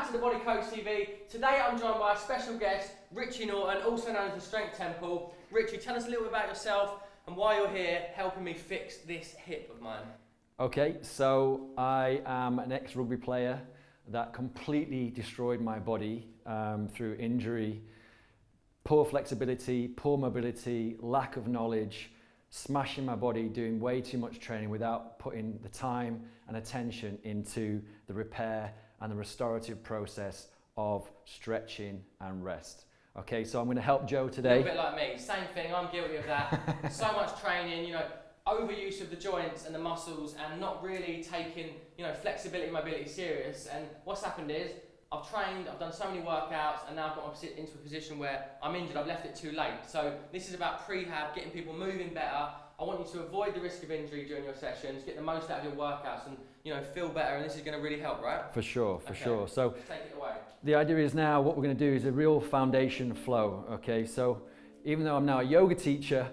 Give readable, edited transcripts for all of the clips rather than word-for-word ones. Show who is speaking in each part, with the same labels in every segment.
Speaker 1: back to the Body Coach TV. Today I'm joined by a special guest, Richie Norton, also known as the Strength Temple. Richie, tell us a little bit about yourself and why you're here helping me fix this hip of mine.
Speaker 2: Okay, so I am an ex-rugby player that completely destroyed my body through injury, poor flexibility, poor mobility, lack of knowledge, smashing my body, doing way too much training without putting the time and attention into the repair and the restorative process of stretching and rest. Okay, so I'm going to help Joe today.
Speaker 1: A little bit like me, same thing, I'm guilty of that. So much training, overuse of the joints and the muscles and not really taking, flexibility and mobility serious. And what's happened is, I've trained, I've done so many workouts, and now I've got into a position where I'm injured, I've left it too late. So this is about prehab, getting people moving better. I want you to avoid the risk of injury during your sessions, get the most out of your workouts and feel better, and this is going to really help, right?
Speaker 2: For sure, for sure. So
Speaker 1: take it away.
Speaker 2: The idea is now what we're going to do is a real foundation flow, okay? So even though I'm now a yoga teacher,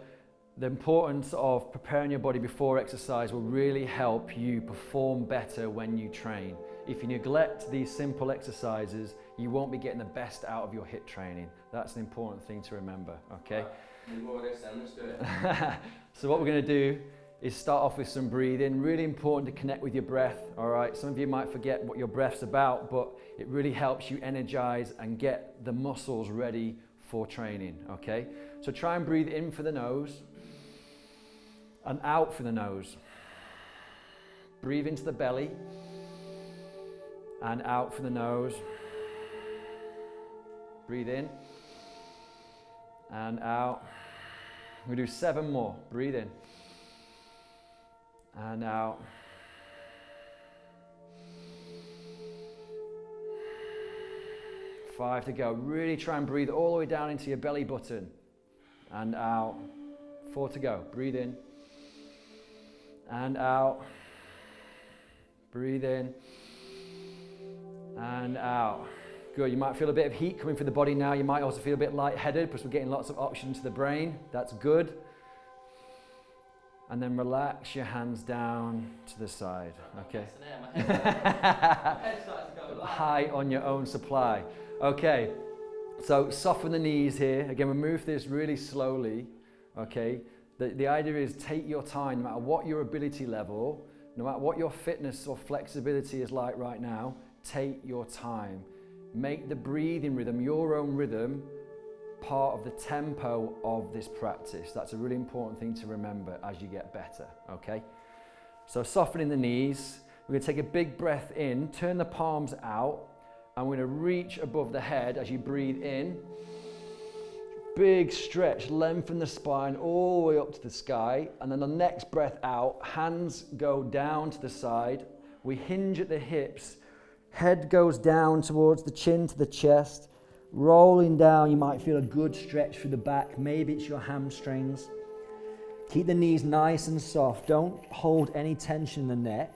Speaker 2: the importance of preparing your body before exercise will really help you perform better when you train. If you neglect these simple exercises, you won't be getting the best out of your HIIT training. That's an important thing to remember, okay?
Speaker 1: Right. More of this then, let's do it.
Speaker 2: So what we're going to do is start off with some breathing. Really important to connect with your breath, all right? Some of you might forget what your breath's about, but it really helps you energize and get the muscles ready for training, okay? So try and breathe in for the nose and out for the nose. Breathe into the belly and out for the nose. Breathe in and out. We're going to do 7 more. Breathe in and out. Five to go. Really try and breathe all the way down into your belly button and out. 4 to go. Breathe in and out. Breathe in and out. Good. You might feel a bit of heat coming through the body now. You might also feel a bit lightheaded because we're getting lots of oxygen to the brain. That's good. And then relax your hands down to the side. Okay. High on your own supply. Okay. So soften the knees here. Again, we move this really slowly. Okay. The idea is take your time, no matter what your ability level, no matter what your fitness or flexibility is like right now, take your time. Make the breathing rhythm, your own rhythm, part of the tempo of this practice. That's a really important thing to remember as you get better, okay? So softening the knees, we're gonna take a big breath in, turn the palms out, and we're gonna reach above the head as you breathe in. Big stretch, lengthen the spine all the way up to the sky, and then the next breath out, hands go down to the side, we hinge at the hips, head goes down towards the chin to the chest, rolling down. You might feel a good stretch through the back, maybe it's your hamstrings. Keep the knees nice and soft, don't hold any tension in the neck.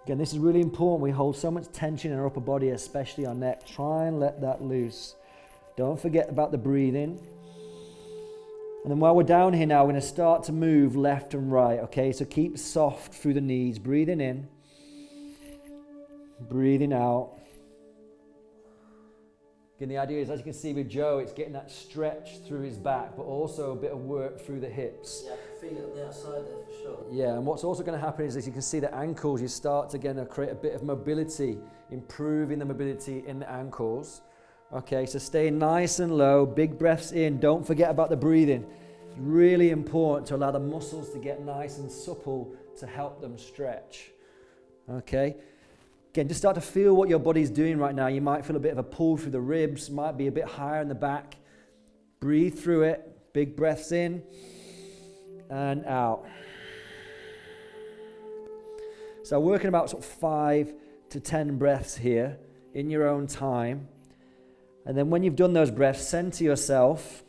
Speaker 2: Again, this is really important, we hold so much tension in our upper body, especially our neck. Try and let that loose. Don't forget about the breathing. And then while we're down here now, we're going to start to move left and right, okay? So keep soft through the knees, breathing in, breathing out. Again, the idea is, as you can see with Joe, it's getting that stretch through his back, but also a bit of work through the hips.
Speaker 3: Yeah, I can feel it on the outside there for sure.
Speaker 2: Yeah, and what's also going to happen is, as you can see, the ankles, you start to again create a bit of mobility, improving the mobility in the ankles. Okay, so stay nice and low, big breaths in, don't forget about the breathing. It's really important to allow the muscles to get nice and supple to help them stretch. Okay, again, just start to feel what your body's doing right now. You might feel a bit of a pull through the ribs, might be a bit higher in the back. Breathe through it, big breaths in and out. So working about sort of 5 to 10 breaths here in your own time. And then when you've done those breaths, center yourself.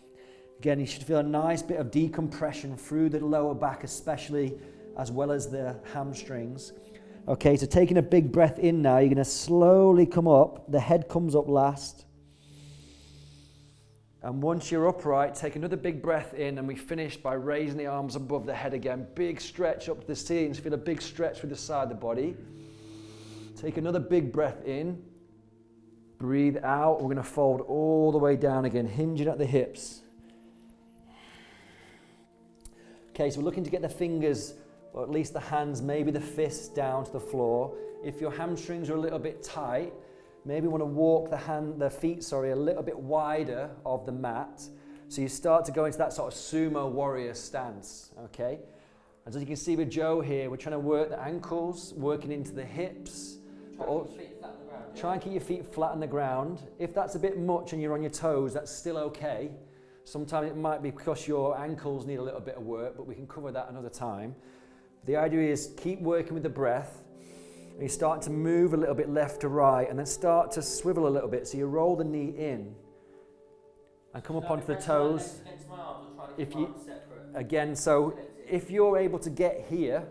Speaker 2: Again, you should feel a nice bit of decompression through the lower back especially, as well as the hamstrings. Okay, so taking a big breath in now, you're going to slowly come up. The head comes up last. And once you're upright, take another big breath in, and we finish by raising the arms above the head again. Big stretch up to the ceiling. Feel a big stretch through the side of the body. Take another big breath in. Breathe out. We're going to fold all the way down again, hinging at the hips. Okay, so we're looking to get the fingers, or at least the hands, maybe the fists down to the floor. If your hamstrings are a little bit tight, maybe you want to walk the feet a little bit wider of the mat. So you start to go into that sort of sumo warrior stance, okay? As you can see with Joe here, we're trying to work the ankles, working into the hips. Try and keep your feet flat on the ground. If that's a bit much and you're on your toes, that's still okay. Sometimes it might be because your ankles need a little bit of work, but we can cover that another time. The idea is keep working with the breath. And you start to move a little bit left to right, and then start to swivel a little bit. So you roll the knee in and come up onto the toes. If you're able to get here,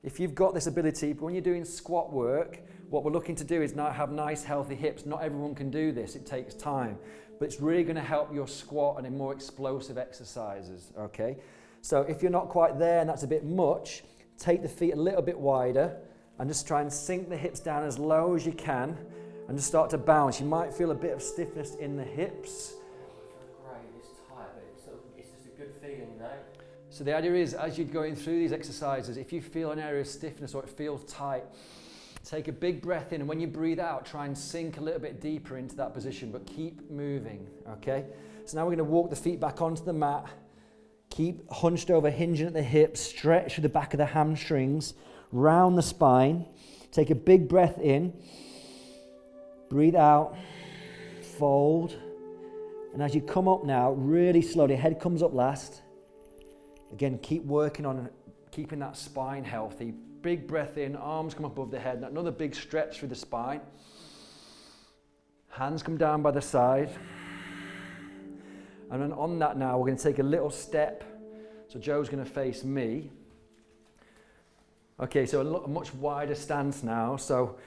Speaker 2: if you've got this ability, but when you're doing squat work, what we're looking to do is not have nice healthy hips. Not everyone can do this, it takes time. But it's really going to help your squat and in more explosive exercises, okay? So if you're not quite there and that's a bit much, take the feet a little bit wider and just try and sink the hips down as low as you can and just start to bounce. You might feel a bit of stiffness in the hips.
Speaker 1: Great, it's tight, but it's just a good feeling, you know?
Speaker 2: So the idea is, as you're going through these exercises, if you feel an area of stiffness or it feels tight, take a big breath in, and when you breathe out, try and sink a little bit deeper into that position, but keep moving, okay? So now we're going to walk the feet back onto the mat. Keep hunched over, hinging at the hips, stretch through the back of the hamstrings, round the spine. Take a big breath in. Breathe out. Fold. And as you come up now, really slowly, head comes up last. Again, keep working on keeping that spine healthy. Big breath in, arms come above the head. Another big stretch through the spine. Hands come down by the side. And then on that now, we're going to take a little step. So Joe's going to face me. Okay, so a much wider stance now. So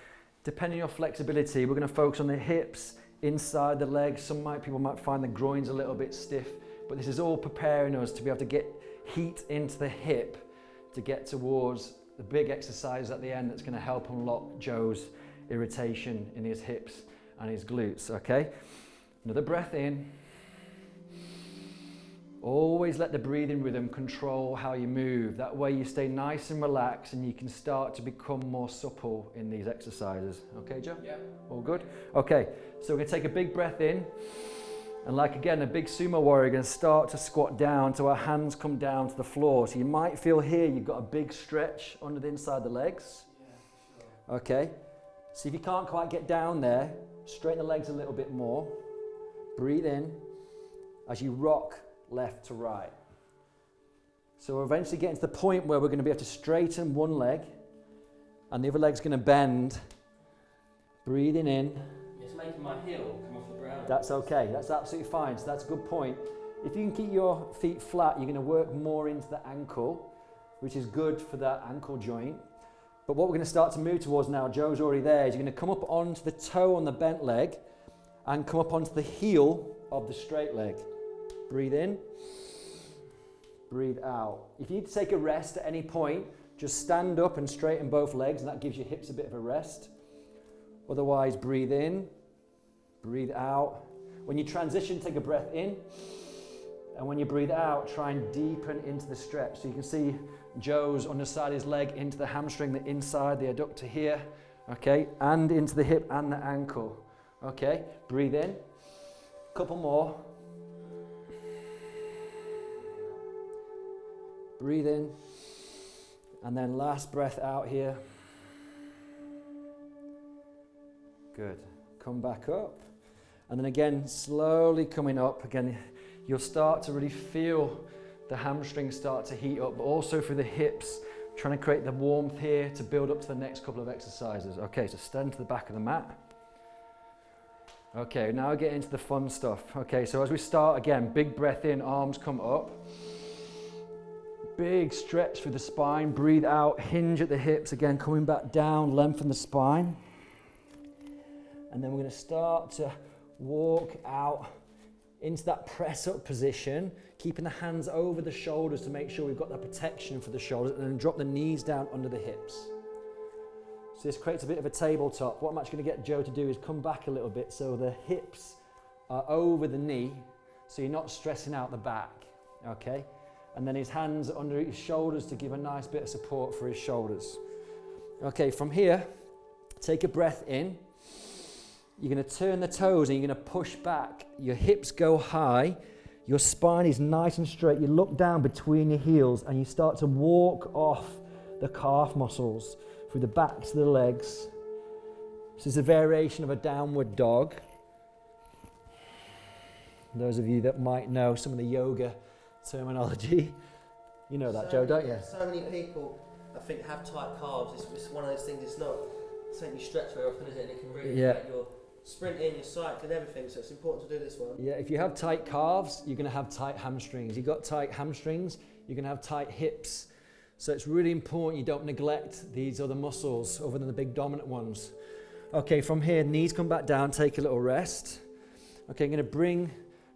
Speaker 2: depending on your flexibility, we're going to focus on the hips, inside the legs. People might find the groins a little bit stiff, but this is all preparing us to be able to get heat into the hip to get towards the big exercise at the end that's going to help unlock Joe's irritation in his hips and his glutes, okay? Another breath in. Always let the breathing rhythm control how you move. That way you stay nice and relaxed and you can start to become more supple in these exercises. Okay, Joe?
Speaker 1: Yeah.
Speaker 2: All good? Okay, so we're going to take a big breath in. And like again, a big sumo warrior, we're going to start to squat down so our hands come down to the floor. So you might feel here you've got a big stretch under the inside of the legs.
Speaker 1: Yeah, sure.
Speaker 2: Okay, so if you can't quite get down there, straighten the legs a little bit more. Breathe in as you rock left to right. So we're eventually getting to the point where we're going to be able to straighten one leg and the other leg's going to bend. Breathing in.
Speaker 1: It's making my heel come off the ground.
Speaker 2: That's okay, that's absolutely fine. So that's a good point. If you can keep your feet flat, you're going to work more into the ankle, which is good for that ankle joint. But what we're going to start to move towards now, Joe's already there, is you're going to come up onto the toe on the bent leg and come up onto the heel of the straight leg. Breathe in, breathe out. If you need to take a rest at any point, just stand up and straighten both legs, and that gives your hips a bit of a rest. Otherwise, breathe in, breathe out. When you transition, take a breath in, and when you breathe out, try and deepen into the stretch. So you can see Joe's underside of his leg into the hamstring, the inside, the adductor here, okay, and into the hip and the ankle. Okay, breathe in, couple more. Breathe in, and then last breath out here. Good. Come back up. And then again, slowly coming up. Again, you'll start to really feel the hamstrings start to heat up, but also through the hips, trying to create the warmth here to build up to the next couple of exercises. Okay, so stand to the back of the mat. Okay, now get into the fun stuff. Okay, so as we start again, big breath in, arms come up. Big stretch through the spine, breathe out, hinge at the hips, again coming back down, lengthen the spine. And then we're going to start to walk out into that press up position, keeping the hands over the shoulders to make sure we've got that protection for the shoulders, and then drop the knees down under the hips. So So this creates a bit of a tabletop. What I'm actually going to get Joe to do is come back a little bit so the hips are over the knee, so you're not stressing out the back, okay? And then his hands are under his shoulders to give a nice bit of support for his shoulders. Okay, from here, take a breath in. You're going to turn the toes and you're going to push back. Your hips go high. Your spine is nice and straight. You look down between your heels and you start to walk off the calf muscles through the backs of the legs. This is a variation of a downward dog. Those of you that might know some of the yoga terminology, you know that, Joe, don't you?
Speaker 3: So many people, I think, have tight calves. It's one of those things, it's not something you stretch very often, is it? And it can really affect your sprinting, your cycling, everything. So it's important to do this one.
Speaker 2: Yeah, if you have tight calves, you're going to have tight hamstrings. You've got tight hamstrings, you're going to have tight hips. So it's really important you don't neglect these other muscles other than the big dominant ones. Okay, from here, knees come back down, take a little rest. Okay, I'm going to bring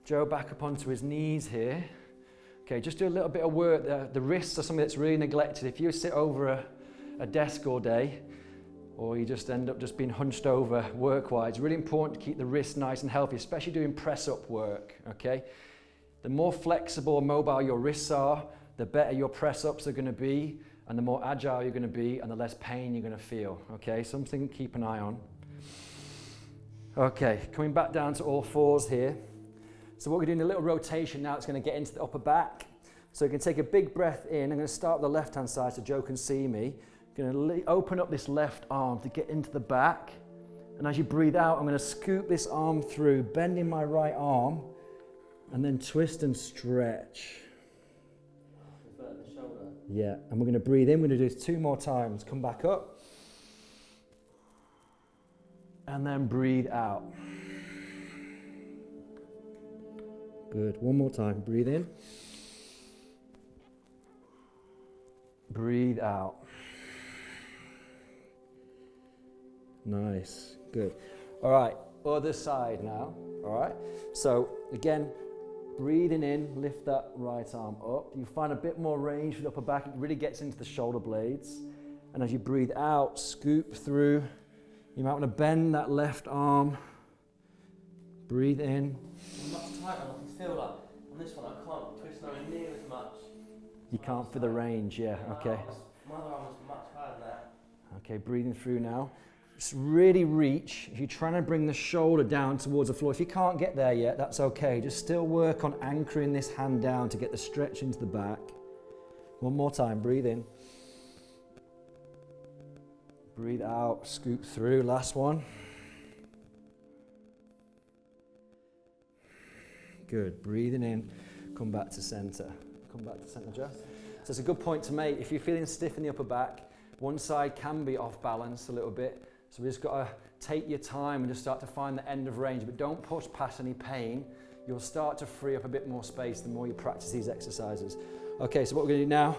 Speaker 2: Joe back up onto his knees here. Okay, just do a little bit of work. The wrists are something that's really neglected. If you sit over a desk all day, or you just end up just being hunched over work-wise, it's really important to keep the wrists nice and healthy, especially doing press-up work, okay? The more flexible and mobile your wrists are, the better your press-ups are going to be, and the more agile you're going to be, and the less pain you're going to feel, okay? Something to keep an eye on. Okay, coming back down to all fours here. So what we're doing, a little rotation now, it's going to get into the upper back. So you can take a big breath in. I'm going to start with the left-hand side so Joe can see me. I'm going to open up this left arm to get into the back. And as you breathe out, I'm going to scoop this arm through, bending my right arm, and then twist and stretch.
Speaker 3: The shoulder.
Speaker 2: Yeah, and we're going to breathe in. We're going to do this 2 more times. Come back up. And then breathe out. Good. 1 more time. Breathe in. Breathe out. Nice. Good. All right. Other side now. All right. So again, breathing in, lift that right arm up. You find a bit more range for the upper back. It really gets into the shoulder blades. And as you breathe out, scoop through. You might want to bend that left arm. Breathe in.
Speaker 3: Much tighter. I can feel like on this one I can't twist nowhere near as much.
Speaker 2: You can't for the range, yeah. Okay.
Speaker 3: My other arm was much higher than that.
Speaker 2: Okay, breathing through now. Just really reach. If you're trying to bring the shoulder down towards the floor, if you can't get there yet, that's okay. Just still work on anchoring this hand down to get the stretch into the back. 1 more time, breathe in. Breathe out, scoop through, last one. Good, breathing in, come back to center. Come back to center, Joe. So it's a good point to make. If you're feeling stiff in the upper back, one side can be off balance a little bit. So we just got to take your time and just start to find the end of range, but don't push past any pain. You'll start to free up a bit more space the more you practice these exercises. Okay, so what we're going to do now,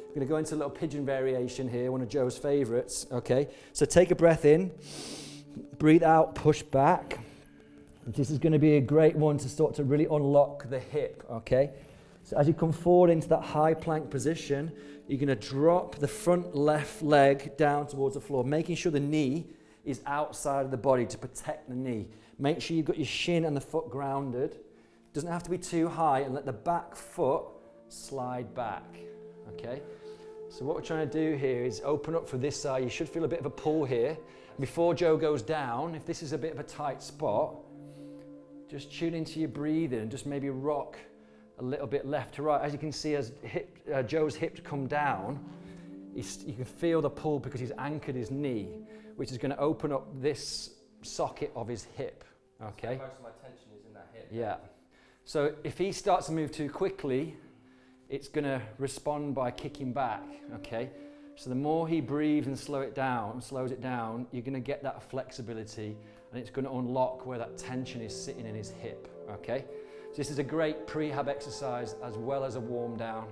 Speaker 2: we're going to go into a little pigeon variation here, one of Joe's favorites. Okay, so take a breath in, breathe out, push back. This is going to be a great one to start to really unlock the hip, okay? So as you come forward into that high plank position, you're going to drop the front left leg down towards the floor, making sure the knee is outside of the body to protect the knee. Make sure you've got your shin and the foot grounded. Doesn't have to be too high, and let the back foot slide back, okay? So what we're trying to do here is open up for this side. You should feel a bit of a pull here. Before Joe goes down, if this is a bit of a tight spot, just tune into your breathing and just maybe rock a little bit left to right. As you can see, as Joe's hips come down, you can feel the pull because he's anchored his knee, which is going to open up this socket of his hip, okay?
Speaker 1: So most of my tension is in that hip.
Speaker 2: Yeah. So if he starts to move too quickly, it's going to respond by kicking back, okay? So the more he breathes and slows it down, you're going to get that flexibility, and it's going to unlock where that tension is sitting in his hip, okay? So this is a great prehab exercise as well as a warm down.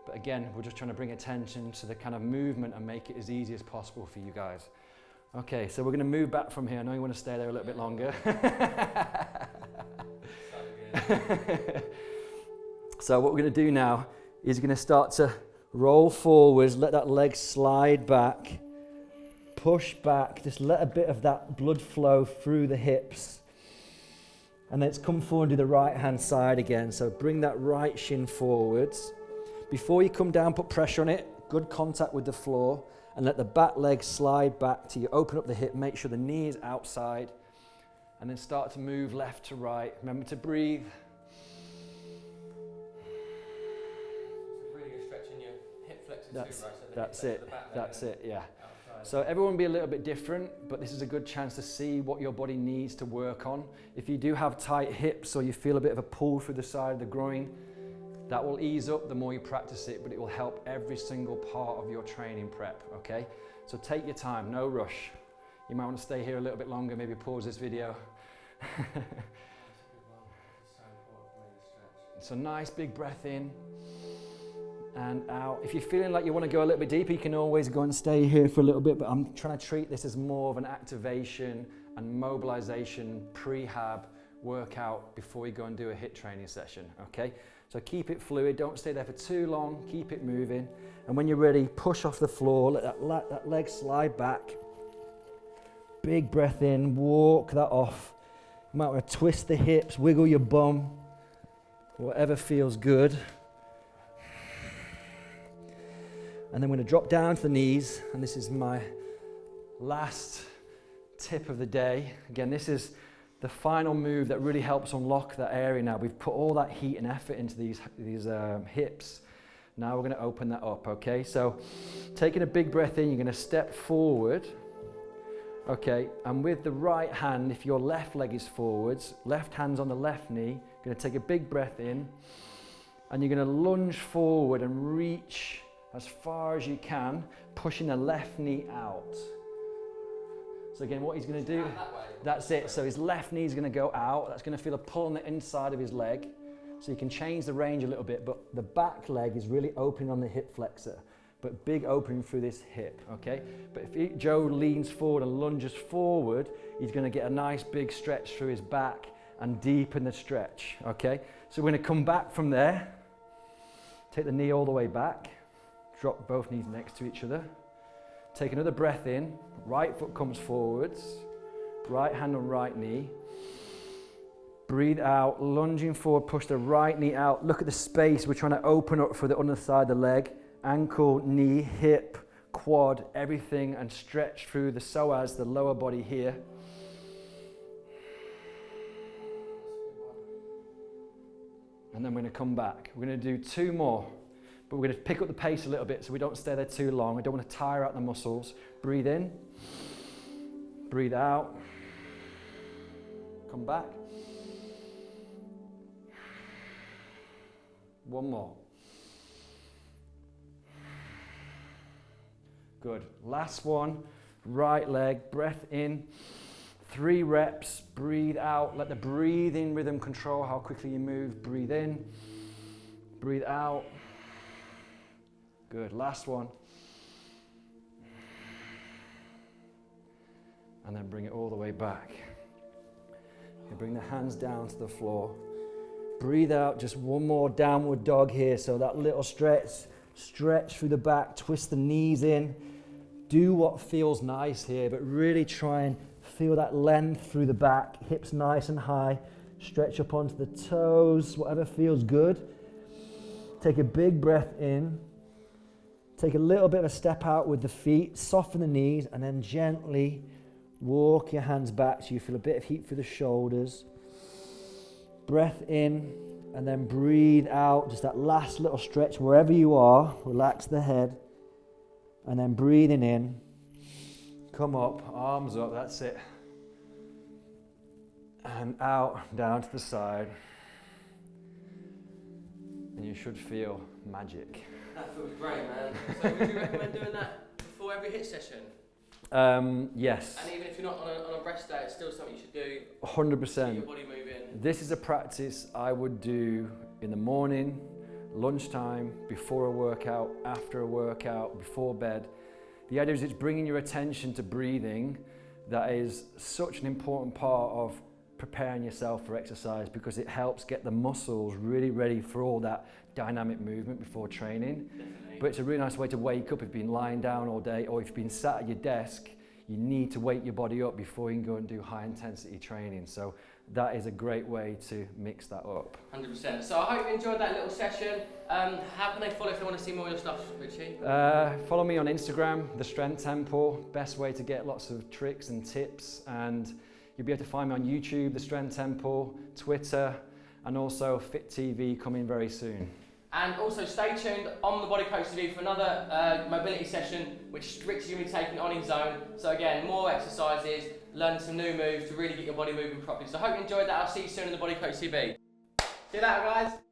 Speaker 2: But again, we're just trying to bring attention to the kind of movement and make it as easy as possible for you guys. Okay, so we're going to move back from here. I know you want to stay there a little bit longer. So what we're going to do now is going to start to roll forwards, let that leg slide back,
Speaker 4: push back, just let a bit of that blood flow through the hips. And then let's come forward and do the right hand side again. So bring that right shin forwards. Before you come down, put pressure on it, good contact with the floor, and let the back leg slide back till you open up the hip, make sure the knee is outside, and then start to move left to right. Remember to breathe.
Speaker 1: Really, you're stretching your hip flexors too, right? So
Speaker 4: That's it, that's it, yeah.
Speaker 1: Outside.
Speaker 4: So everyone will be a little bit different, but this is a good chance to see what your body needs to work on. If you do have tight hips or you feel a bit of a pull through the side of the groin, that will ease up the more you practice it, but it will help every single part of your training prep, okay? So take your time, no rush. You might want to stay here a little bit longer, maybe pause this video. So nice big breath in and out. If you're feeling like you want to go a little bit deeper, you can always go and stay here for a little bit, but I'm trying to treat this as more of an activation and mobilization prehab workout before you go and do a HIIT training session, okay? So keep it fluid, don't stay there for too long, keep it moving. And when you're ready, push off the floor, let that leg slide back. Big breath in, walk that off. You might want to twist the hips, wiggle your bum, whatever feels good. And then we're going to drop down to the knees, and this is my last tip of the day. Again, this is the final move that really helps unlock that area now. We've put all that heat and effort into these hips. Now we're going to open that up, okay? So taking a big breath in, you're going to step forward, okay? And with the right hand, if your left leg is forwards, left hand's on the left knee, you're going to take a big breath in, and you're going to lunge forward and reach as far as you can, pushing the left knee out. So again, what he's going to do, that's it. So his left knee is going to go out. That's going to feel a pull on the inside of his leg. So you can change the range a little bit, but the back leg is really opening on the hip flexor, but big opening through this hip, okay? But if Joe leans forward and lunges forward, he's going to get a nice big stretch through his back and deepen the stretch, okay? So we're going to come back from there, take the knee all the way back, drop both knees next to each other, take another breath in, right foot comes forwards, right hand on right knee, breathe out, lunging forward, push the right knee out, look at the space, we're trying to open up for the underside of the leg, ankle, knee, hip, quad, everything, and stretch through the psoas, the lower body here. And then we're going to come back. We're going to do 2 more. But we're going to pick up the pace a little bit so we don't stay there too long. I don't want to tire out the muscles. Breathe in. Breathe out. Come back. 1 more. Good. Last one. Right leg. Breath in. 3 reps. Breathe out. Let the breathing rhythm control how quickly you move. Breathe in. Breathe out. Good, last one. And then bring it all the way back. You bring the hands down to the floor. Breathe out, just 1 more downward dog here. So that little stretch through the back, twist the knees in. Do what feels nice here, but really try and feel that length through the back, hips nice and high. Stretch up onto the toes, whatever feels good. Take a big breath in. Take a little bit of a step out with the feet, soften the knees, and then gently walk your hands back so you feel a bit of heat through the shoulders. Breath in, and then breathe out, just that last little stretch wherever you are. Relax the head, and then breathing in. Come up, arms up, that's it. And out, down to the side. And you should feel magic.
Speaker 1: That feels great, man. So would you recommend doing that before every HIIT session?
Speaker 2: Yes.
Speaker 1: And even if you're not on a rest day, it's still something you should do.
Speaker 2: 100%.
Speaker 1: Keep your body moving.
Speaker 2: This is a practice I would do in the morning, lunchtime, before a workout, after a workout, before bed. The idea is it's bringing your attention to breathing. That is such an important part of preparing yourself for exercise because it helps get the muscles really ready for all that dynamic movement before training.
Speaker 1: Definitely.
Speaker 2: But it's a really nice way to wake up if you've been lying down all day or if you've been sat at your desk. you need to wake your body up before you can go and do high intensity training. So that is a great way to mix that up.
Speaker 1: 100%. So I hope you enjoyed that little session. How can they follow if they want to see more of your stuff, Richie?
Speaker 2: Follow me on Instagram, The Strength Temple. Best way to get lots of tricks and tips. And you'll be able to find me on YouTube, The Strength Temple, Twitter, and also Fit TV coming very soon.
Speaker 1: And also stay tuned on the Body Coach TV for another mobility session, which Richie's going to be taking on his own. So again, more exercises, learning some new moves to really get your body moving properly. So I hope you enjoyed that. I'll see you soon on the Body Coach TV. See you later, guys.